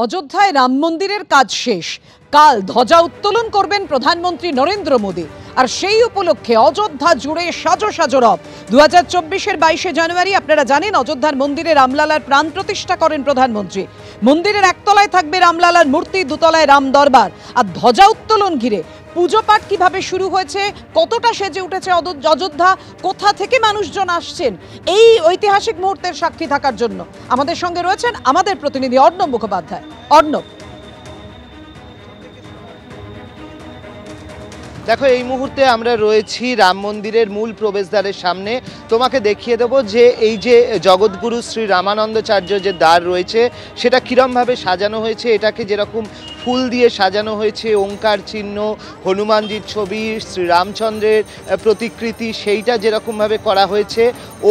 অযোধ্যায় রাম মন্দিরের কাজ শেষ, কাল ধ্বজা উত্তোলন করবেন প্রধানমন্ত্রী নরেন্দ্র মোদী। আর সেই উপলক্ষে অযোধ্যা জুড়ে সাজো সাজো রব। 2024-এর 22শে জানুয়ারি আপনারা জানেন অযোধ্যার মন্দিরে রামলালার প্রাণ প্রতিষ্ঠা করেন প্রধানমন্ত্রী। মন্দিরের একতলায় থাকবে রামলালার মূর্তি, দুতলায় রাম দরবার। আর ধ্বজা উত্তোলন ঘিরে পুজো পাঠ কিভাবে শুরু হয়েছে, কতটা সেজে উঠেছে অযোধ্যা, কোথা থেকে মানুষজন আসছেন এই ঐতিহাসিক মুহূর্তের সাক্ষী থাকার জন্য আমাদের সঙ্গে রয়েছেন আমাদের প্রতিনিধি অর্ণব মুখোপাধ্যায়। অর্ণব, দেখো এই মুহূর্তে আমরা রয়েছি রাম মন্দিরের মূল প্রবেশদ্বারের সামনে। তোমাকে দেখিয়ে দেবো যে এই যে জগৎগুরু শ্রী রামানন্দাচার্য যে দ্বার রয়েছে সেটা কীরমভাবে সাজানো হয়েছে। এটাকে যেরকম ফুল দিয়ে সাজানো হয়েছে, ওঙ্কার চিহ্ন, হনুমানজির ছবি, শ্রীরামচন্দ্রের প্রতিকৃতি সেইটা যেরকমভাবে করা হয়েছে,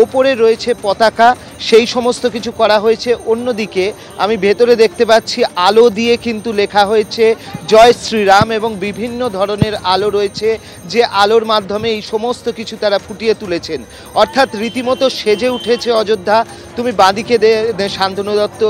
ওপরে রয়েছে পতাকা, সেই সমস্ত কিছু করা হয়েছে। অন্যদিকে আমি ভেতরে দেখতে পাচ্ছি আলো দিয়ে কিন্তু লেখা হয়েছে জয় শ্রীরাম, এবং বিভিন্ন ধরনের আলো রয়েছে যে আলোর মাধ্যমে এই সমস্ত কিছু তারা ফুটিয়ে তুলেছেন। অর্থাৎ রীতিমতো সেজে উঠেছে অযোধ্যা। তুমি বাঁদিকে শান্তনু দত্ত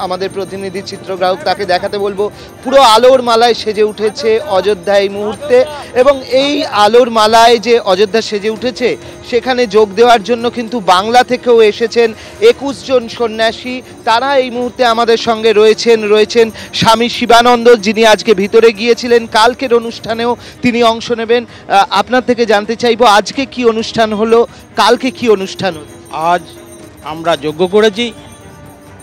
আমাদের প্রতিনিধি চিত্রগ্রাহক, তাকে দেখাতে বলবো। পুরো আলোর মালায় সেজে উঠেছে অযোধ্যা এই মুহূর্তে, এবং এই আলোর মালায় যে অযোধ্যা সেজে উঠেছে সেখানে যোগ দেওয়ার জন্য কিন্তু বাংলা থেকেও এসেছেন 21 জন সন্ন্যাসী। তারা এই মুহূর্তে আমাদের সঙ্গে রয়েছেন স্বামী শিবানন্দ, যিনি আজকে ভিতরে গিয়েছিলেন, কালকের অনুষ্ঠানেও তিনি অংশ নেবেন। আপনার থেকে জানতে চাইবো আজকে কি অনুষ্ঠান হলো, কালকে কি অনুষ্ঠান হলো? আজ আমরা যজ্ঞ করেছি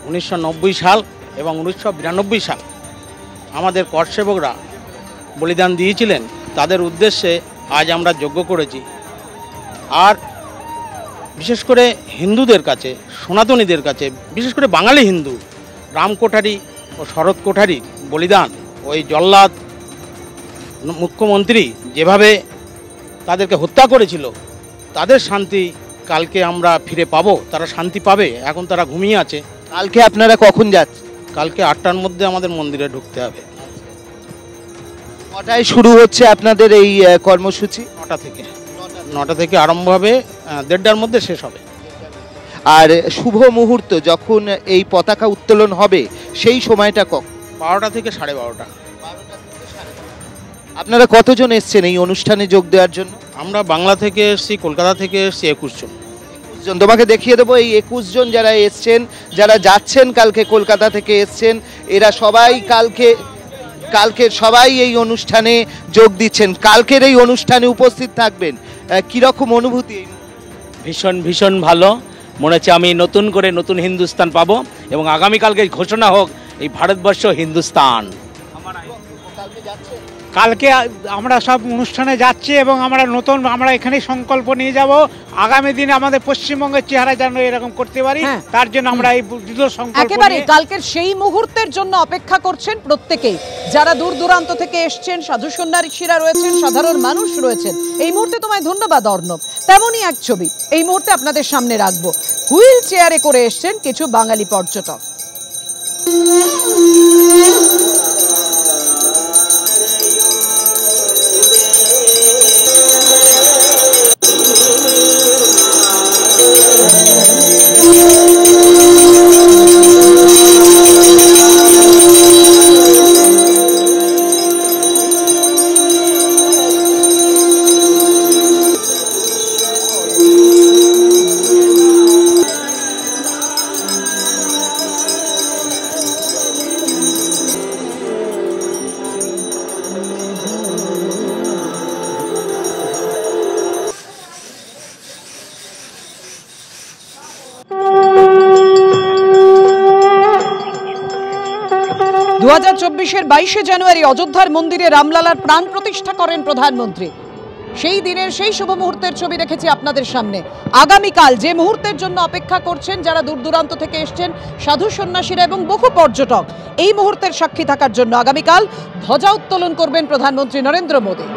1990 সাল এবং 1992 সাল আমাদের করসেবকরা বলিদান দিয়েছিলেন, তাদের উদ্দেশ্যে আজ আমরা যজ্ঞ করেছি। আর বিশেষ করে হিন্দুদের কাছে, সনাতনীদের কাছে, বিশেষ করে বাঙালি হিন্দু, রাম কোঠারি ও শরৎ কোঠারি বলিদান, ওই জল্লাদ মুখ্যমন্ত্রী যেভাবে তাদেরকে হত্যা করেছিল, তাদের শান্তি কালকে আমরা ফিরে পাবো। তারা শান্তি পাবে, এখন তারা ঘুমিয়ে আছে। কালকে আপনারা কখন যাচ্ছেন? কালকে 8টার মধ্যে আমাদের মন্দিরে ঢুকতে হবে। কটায় শুরু হচ্ছে আপনাদের এই কর্মসূচি? 9টা থেকে আরম্ভ হবে, 1:30টার মধ্যে শেষ হবে। আর শুভ মুহূর্ত যখন এই পতাকা উত্তোলন হবে সেই সময়টা কখন? 12টা থেকে 12:30। আপনারা কতজন এসছেন এই অনুষ্ঠানে যোগ দেওয়ার জন্য? আমরা বাংলা থেকে এসছি, কলকাতা থেকে এসছি 21 জন। তোমাকে দেখিয়ে দেবো এই 21 জন যারা এসছেন, যারা যাচ্ছেন কালকে কলকাতা থেকে এসছেন, এরা সবাই কালকে সবাই এই অনুষ্ঠানে যোগ দিচ্ছেন, কালকের এই অনুষ্ঠানে উপস্থিত থাকবেন। কিরকম অনুভূতি? ভীষণ ভালো মনে হচ্ছে। আমি নতুন করে নতুন হিন্দুস্তান পাবো, এবং আগামীকালকে ঘোষণা হোক এই ভারতবর্ষ হিন্দুস্তান। কালকে আমরা সব অনুষ্ঠানে যাচ্ছি এবং আমরা এখানে সংকল্প নিয়ে যাব আগামী দিনে আমাদের পশ্চিমবঙ্গের চেহারা যেন এরকম করতে পারি। তার জন্য আমরা এই দৃঢ় সংকল্প একেবারে কালকের সেই মুহূর্তের জন্য অপেক্ষা করছেন প্রত্যেকেই, যারা দূর দূরান্ত থেকে এসছেন, সাধু সন্ন্যাসীরা রয়েছেন, সাধারণ মানুষ রয়েছেন। এই মুহূর্তে তোমায় ধন্যবাদ অর্ণব। তেমনই এক ছবি এই মুহূর্তে আপনাদের সামনে রাখবো। হুইল চেয়ারে করে এসছেন কিছু বাঙালি পর্যটক। দু 2024-এর 22শে জানুয়ারি অযোধ্যার মন্দিরে রামলালার প্রাণ প্রতিষ্ঠা করেন প্রধানমন্ত্রী। সেই দিনের সেই শুভ মুহূর্তের ছবি রেখেছি আপনাদের সামনে। আগামীকাল যে মুহূর্তের জন্য অপেক্ষা করছেন যারা দূর দূরান্ত থেকে এসছেন, সাধু সন্ন্যাসীরা এবং বহু পর্যটক, এই মুহূর্তের সাক্ষী থাকার জন্য আগামীকাল ধ্বজা উত্তোলন করবেন প্রধানমন্ত্রী নরেন্দ্র মোদী।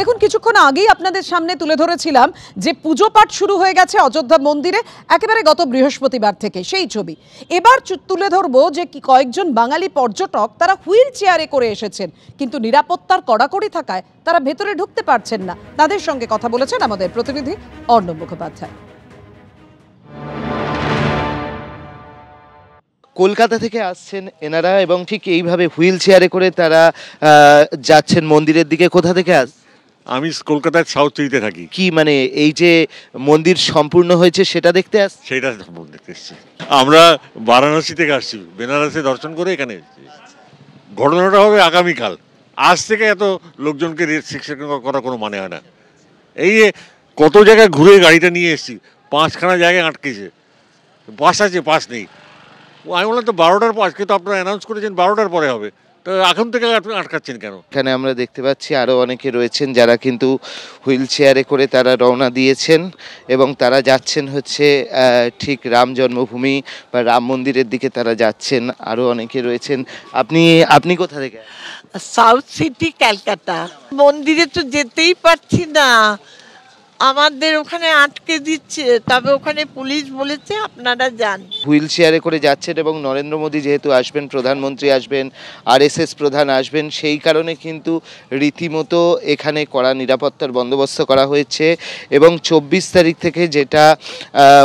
দেখুন, কিছুক্ষণ আগেই আপনাদের সামনে তুলে ধরেছিলাম যে পুজো পাঠ শুরু হয়ে গেছে অযোধ্যা মন্দিরে একেবারে গত বৃহস্পতিবার থেকে, সেই ছবি এবার তুলে ধরবো যে কয়েকজন বাঙালি পর্যটক তারা হুইল চেয়ারে করে এসেছেন, কিন্তু নিরাপত্তার কড়াকড়ি থাকায় তারা ভেতরে ঢুকতে পারছেন না। তাদের সঙ্গে কথা বলেছেন আমাদের প্রতিনিধি অর্ণব মুখোপাধ্যায়। কলকাতা থেকে আসছেন এনারা এবং ঠিক এইভাবে হুইল চেয়ারে করে তারা যাচ্ছেন মন্দিরের দিকে। কোথা থেকে আমি কলকাতার সাউথ সিটিতে থাকি। কি মানে এই যে মন্দির সম্পূর্ণ হয়েছে সেটা দেখতে সেটা দেখতে এসেছি। আমরা বারাণসী থেকে আসছি, বেনারসে দর্শন করে এখানে এসেছি। ঘটনাটা হবে আগামীকাল। আজ থেকে এত লোকজনকে শিক্ষা করা কোনো মানে হয় না। এই কত জায়গায় ঘুরে গাড়িটা নিয়ে এসেছি, 5খানা জায়গায় আটকেছে, পাস আছে পাস নেই। আমি বললাম তো 12টার পর, আজকে তো আপনারা অ্যানাউন্স করেছেন 12টার পরে হবে, তো এখন থেকে আপনি আটকাচ্ছেন কেন? এখানে আমরা দেখতে পাচ্ছি আরও অনেকে রয়েছেন যারা কিন্তু হুইল চেয়ারে করে তারা রওনা দিয়েছেন এবং তারা যাচ্ছেন হচ্ছে ঠিক রাম জন্মভূমি বা রাম মন্দিরের দিকে তারা যাচ্ছেন। আরও অনেকে রয়েছেন। আপনি কোথা থেকে? South city, Calcutta. মন্দিরে তো যেতেই পারছি না, আমাদের ওখানে আটকে দিচ্ছে, তবে ওখানে পুলিশ বলেছে আপনারা যান। হুইল চেয়ারে করে যাচ্ছেন এবং নরেন্দ্র মোদী যেহেতু আসবেন, প্রধানমন্ত্রী আসবেন, RSS প্রধান আসবেন, সেই কারণে কিন্তু রীতিমতো এখানে কড়া নিরাপত্তার বন্দোবস্ত করা হয়েছে। এবং 24 তারিখ থেকে যেটা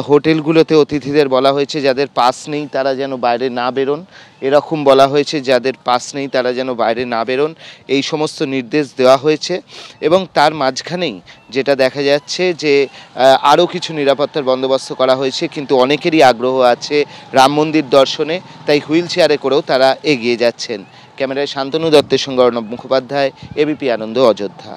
হোটেলগুলোতে অতিথিদের বলা হয়েছে যাদের পাস নেই তারা যেন বাইরে না বেরোন, এরকম বলা হয়েছে, যাদের পাস নেই তারা যেন বাইরে না বেরোন, এই সমস্ত নির্দেশ দেওয়া হয়েছে। এবং তার মাঝখানেই যেটা দেখা যাচ্ছে যে আরও কিছু নিরাপত্তার বন্দোবস্ত করা হয়েছে, কিন্তু অনেকেরই আগ্রহ আছে রাম মন্দির দর্শনে, তাই হুইল চেয়ারে করেও তারা এগিয়ে যাচ্ছেন। ক্যামেরায় শান্তনু দত্তের সঙ্গে অর্ণব মুখোপাধ্যায়, ABP আনন্দ, অযোধ্যা।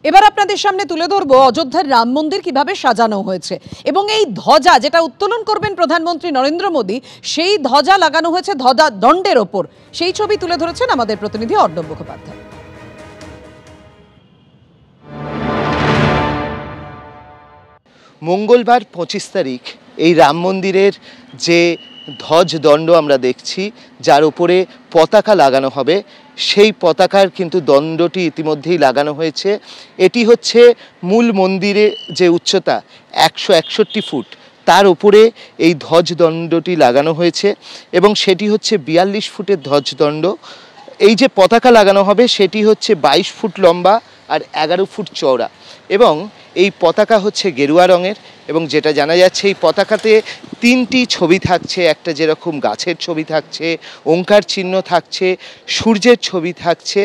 এবার আপনাদের সামনে তুলে ধরবো অযোধ্যার রাম মন্দির কিভাবে সাজানো হয়েছে এবং এই ধ্বজা যেটা উত্তোলন করবেন প্রধানমন্ত্রী নরেন্দ্র মোদী, সেই ধ্বজা লাগানো হয়েছে ধ্বজা দণ্ডের ওপর। সেই ছবি তুলে ধরেছেন আমাদের প্রতিনিধি অর্ণব মুখোপাধ্যায়। মঙ্গলবার 25 তারিখ এই রাম মন্দিরের যে ধ্বজদণ্ড আমরা দেখছি, যার উপরে পতাকা লাগানো হবে, সেই পতাকার কিন্তু দণ্ডটি ইতিমধ্যেই লাগানো হয়েছে। এটি হচ্ছে মূল মন্দিরে যে উচ্চতা 161 ফুট, তার উপরে এই ধ্বজদণ্ডটি লাগানো হয়েছে এবং সেটি হচ্ছে 42 ফুটের ধ্বজদণ্ড। এই যে পতাকা লাগানো হবে সেটি হচ্ছে 22 ফুট লম্বা আর 11 ফুট চওড়া এবং এই পতাকা হচ্ছে গেরুয়া রঙের। এবং যেটা জানা যাচ্ছে এই পতাকাতে 3টি ছবি থাকছে, একটা যেরকম গাছের ছবি থাকছে, ওঙ্কার চিহ্ন থাকছে, সূর্যের ছবি থাকছে,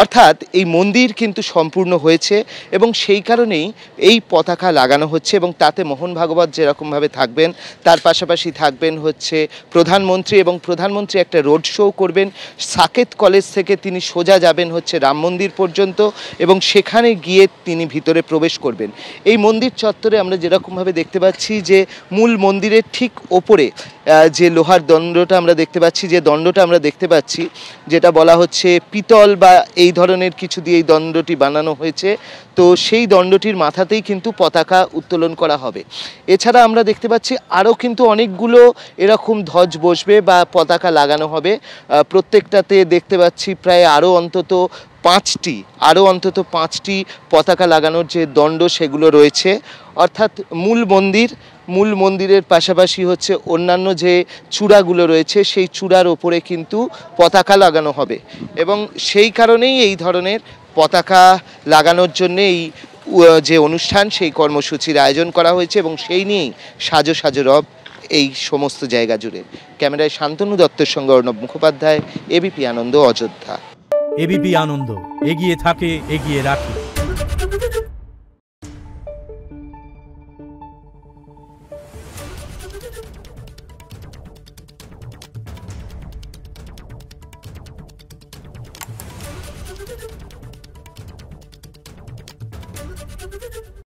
অর্থাৎ এই মন্দির কিন্তু সম্পূর্ণ হয়েছে এবং সেই কারণেই এই পতাকা লাগানো হচ্ছে। এবং তাতে মোহন ভাগবত যেরকমভাবে থাকবেন, তার পাশাপাশি থাকবেন হচ্ছে প্রধানমন্ত্রী এবং প্রধানমন্ত্রী একটা রোড শো করবেন। সাকেত কলেজ থেকে তিনি সোজা যাবেন হচ্ছে রাম মন্দির পর্যন্ত এবং সেখানে গিয়ে তিনি ভিতরে প্রবেশ করবেন। এই মন্দির চত্বরে আমরা যেরকমভাবে দেখতে পাচ্ছি যে মূল মন্দিরের ঠিক ওপরে যে লোহার দণ্ডটা আমরা দেখতে পাচ্ছি, যে দণ্ডটা আমরা দেখতে পাচ্ছি যেটা বলা হচ্ছে পিতল বা এই ধরনের কিছু দিয়ে এই দণ্ডটি বানানো হয়েছে, তো সেই দণ্ডটির মাথাতেই কিন্তু পতাকা উত্তোলন করা হবে। এছাড়া আমরা দেখতে পাচ্ছি আরও কিন্তু অনেকগুলো এরকম ধ্বজ বসবে বা পতাকা লাগানো হবে। প্রত্যেকটাতে দেখতে পাচ্ছি প্রায় আরও অন্তত 5টি পতাকা লাগানোর যে দণ্ড সেগুলো রয়েছে। অর্থাৎ মূল মন্দিরের পাশাপাশি হচ্ছে অন্যান্য যে চূড়াগুলো রয়েছে সেই চূড়ার ওপরে কিন্তু পতাকা লাগানো হবে এবং সেই কারণেই এই ধরনের পতাকা লাগানোর জন্য এই যে অনুষ্ঠান, সেই কর্মসূচির আয়োজন করা হয়েছে এবং সেই নিয়েই সাজো রব এই সমস্ত জায়গা জুড়ে। ক্যামেরায় শান্তনু দত্তের সঙ্গে অর্ণব মুখোপাধ্যায়, ABP আনন্দ, অযোধ্যা। ABP আনন্দ, এগিয়ে থাকে, এগিয়ে রাখে।